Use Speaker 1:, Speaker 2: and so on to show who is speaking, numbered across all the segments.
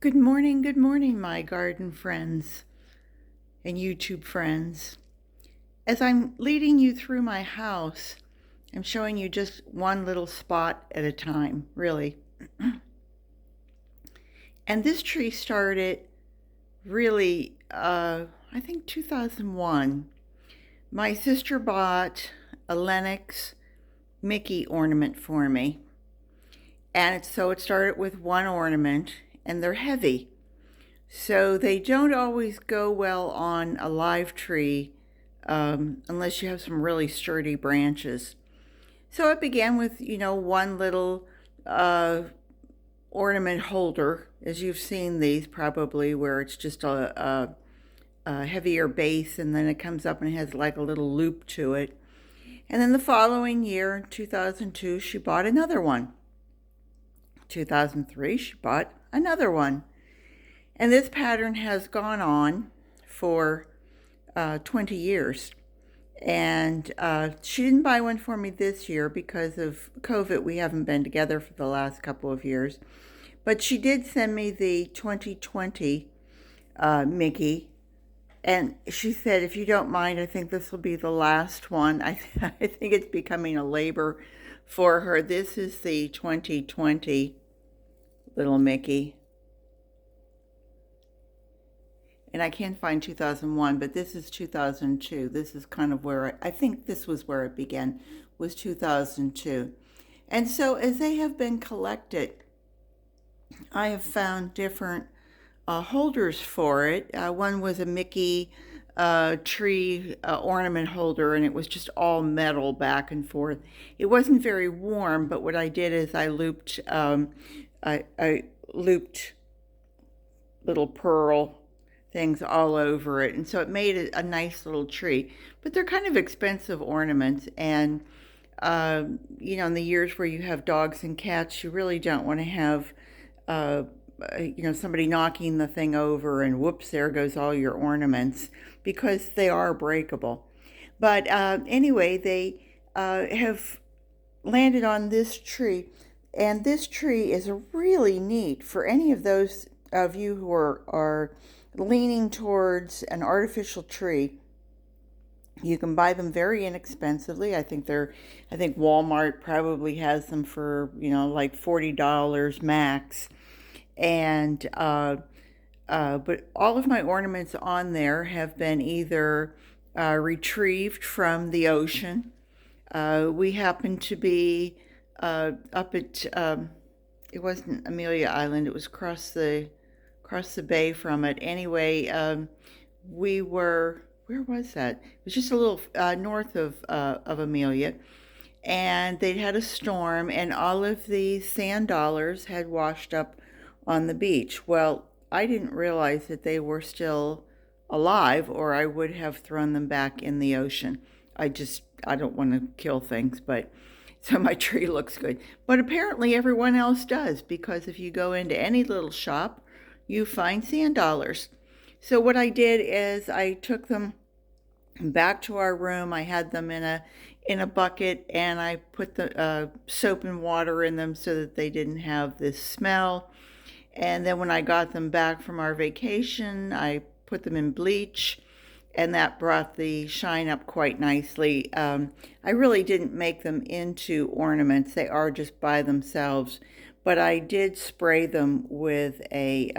Speaker 1: Good morning, my garden friends and YouTube friends. As I'm leading you through my house, I'm showing you just one little spot at a time, really. And this tree started really, I think 2001. My sister bought a Lenox Mickey ornament for me. And so it started with one ornament, and they're heavy. So they don't always go well on a live tree unless you have some really sturdy branches. So it began with, one little ornament holder, as you've seen these probably, where it's just a heavier base and then it comes up and has like a little loop to it. And then the following year, in 2002, she bought another one. 2003, she bought another one. And this pattern has gone on for 20 years. And she didn't buy one for me this year because of COVID. We haven't been together for the last couple of years. But she did send me the 2020 Mickey. And she said, if you don't mind, I think this will be the last one. I think it's becoming a labor for her. This is the 2020 little Mickey. And I can't find 2001, but this is 2002. This is kind of where I think this was where it began, was 2002. And so as they have been collected, I have found different holders for it. One was a Mickey tree ornament holder, and it was just all metal back and forth. It wasn't very warm, but what I did is I looped little pearl things all over it, and so it made it a nice little tree. But they're kind of expensive ornaments, and in the years where you have dogs and cats, you really don't want to have somebody knocking the thing over and whoops, there goes all your ornaments, because they are breakable. But anyway, they have landed on this tree, and this tree is really neat for any of those of you who are leaning towards an artificial tree. You can buy them very inexpensively. I think Walmart probably has them for like $40 max. And but all of my ornaments on there have been either retrieved from the ocean. We happened to be up at it wasn't Amelia Island. It was across the bay from it. Anyway, we were, where was that? It was just a little north of Amelia, and they'd had a storm, and all of the Sanddollars had washed up on the beach. Well, I didn't realize that they were still alive, or I would have thrown them back in the ocean. I don't want to kill things, but so my tree looks good. But apparently everyone else does, because if you go into any little shop, you find Sanddollars. So what I did is I took them back to our room. I had them in a bucket, and I put the soap and water in them so that they didn't have this smell. And then when I got them back from our vacation, I put them in bleach, and that brought the shine up quite nicely. I really didn't make them into ornaments. They are just by themselves. But I did spray them with a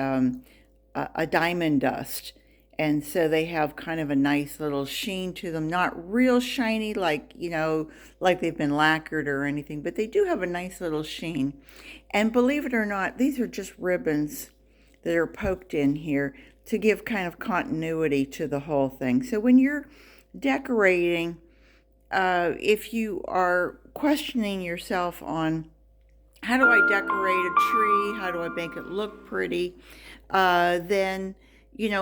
Speaker 1: diamond dust. And so they have kind of a nice little sheen to them. Not real shiny like they've been lacquered or anything, but they do have a nice little sheen. And believe it or not, these are just ribbons that are poked in here to give kind of continuity to the whole thing. So when you're decorating, if you are questioning yourself on how do I decorate a tree, how do I make it look pretty, then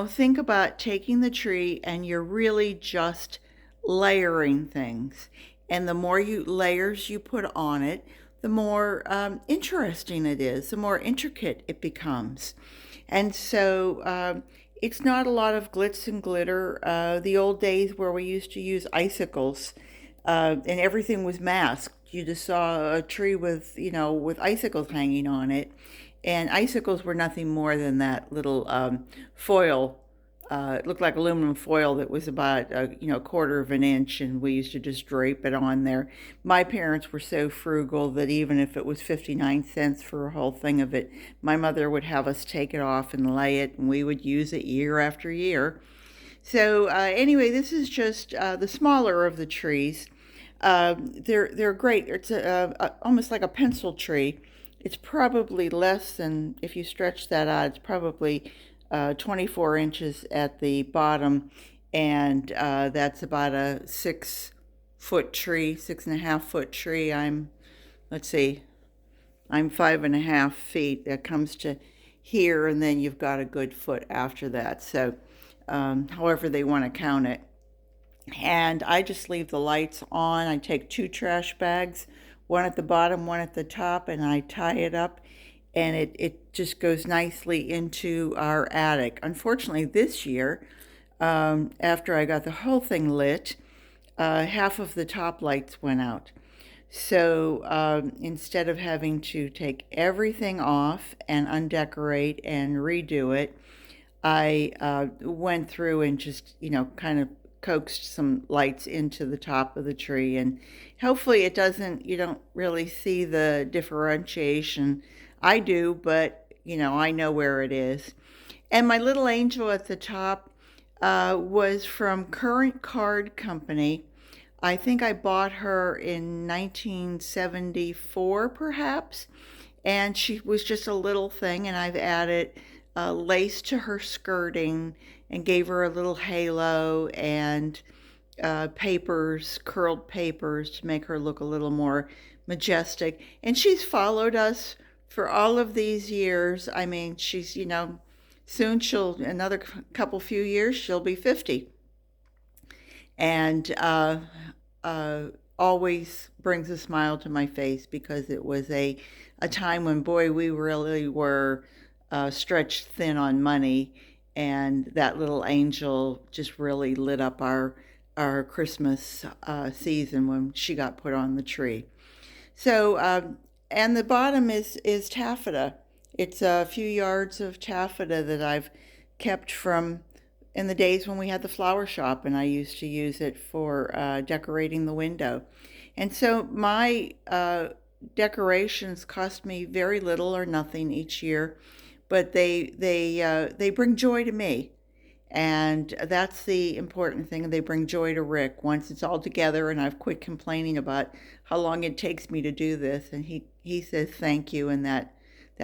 Speaker 1: think about taking the tree and you're really just layering things. And the more layers you put on it, the more interesting it is, the more intricate it becomes. And so it's not a lot of glitz and glitter. The old days where we used to use icicles and everything was masked. You just saw a tree with icicles hanging on it. And icicles were nothing more than that little foil. It looked like aluminum foil that was about a quarter of an inch, and we used to just drape it on there. My parents were so frugal that even if it was 59 cents for a whole thing of it, my mother would have us take it off and lay it, and we would use it year after year. So anyway, this is just the smaller of the trees. They're great. It's almost like a pencil tree. It's probably less than, if you stretch that out, it's probably 24 inches at the bottom, and that's about a 6 foot tree, 6.5 foot tree. Let's see, I'm 5.5 feet. That comes to here, and then you've got a good foot after that. So, however they want to count it. And I just leave the lights on. I take 2 trash bags, one at the bottom, one at the top, and I tie it up, and it just goes nicely into our attic. Unfortunately, this year, after I got the whole thing lit, half of the top lights went out. So instead of having to take everything off and undecorate and redo it, I went through and just, kind of coaxed some lights into the top of the tree. And hopefully you don't really see the differentiation. I do, but, I know where it is. And my little angel at the top was from Current Card Company. I think I bought her in 1974, perhaps. And she was just a little thing, and I've added lace to her skirting and gave her a little halo and papers, curled papers to make her look a little more majestic. And she's followed us for all of these years. I mean, she's, soon another couple few years, she'll be 50. And always brings a smile to my face, because it was a time when, boy, we really were stretched thin on money, and that little angel just really lit up our Christmas season when she got put on the tree. So, and the bottom is taffeta. It's a few yards of taffeta that I've kept from in the days when we had the flower shop, and I used to use it for decorating the window. And so my decorations cost me very little or nothing each year, but they bring joy to me. And that's the important thing. They bring joy to Rick once it's all together, and I've quit complaining about how long it takes me to do this. And he says thank you, and that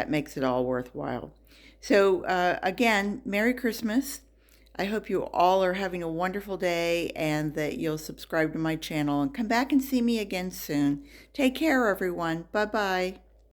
Speaker 1: makes it all worthwhile. So again, Merry Christmas. I hope you all are having a wonderful day, and that you'll subscribe to my channel and come back and see me again soon. Take care, everyone. Bye-bye.